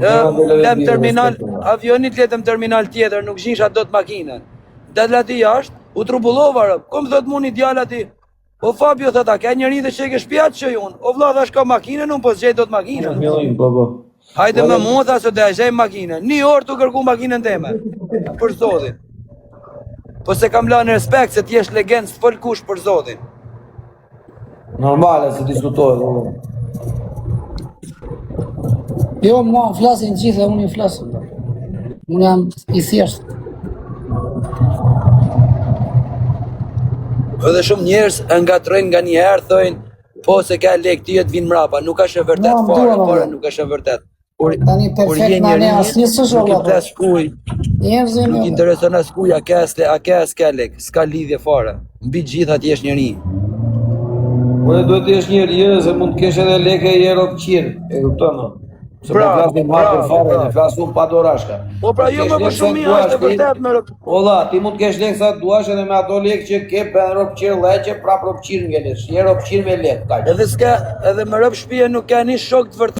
Lem terminal, avionit letëm terminal tjetër, nuk zhisha do të makinën. Del ati jashtë, u trubullova rëp, kom thot mu një djallë ati. O Fabio thot, a ke njëri dhe që e ke shpjatë që unë? O vla thash ka makinën, unë po zgjej do të makinën. Hajde me mu tha se dhe zgjej makinën. Një orë të kërku makinën teme. Për zotin. Po se kam lanë respekt se t'jesh legend së fol kush për zotin. Normale se diskutohet. Jo, mua flasin gjithë dhe unë i flasin. Unë jam i thjeshtë. Edhe shumë njerëz ngatrojnë nga një herë, thojnë, po se ka lek ti të vinë mrapa, nuk është e vërtet fare, nuk është e vërtet. Tani perfekt në ne asnjë s'është nuk i skuj, nuk intereson as kuj, a ke s'ka lek, s'ka lidhje fare. Mbi gjitha ti jesh njeri. Po e duhet të jesh njeri, se mund të kesh edhe lek e jero të qirë, e kupton? Se po flasim hapër fare, ne flasim pa dorashka. Po pra jo më për shumë është e vërtet me rëp. Olla, ti mund të kesh lek sa të duash edhe me ato lek që ke bën rop qirë leqe, prap rop qirë ngelesh, je rop qirë me lek, kaq. Edhe me rëp shtëpia nuk ka një shok të vërtet.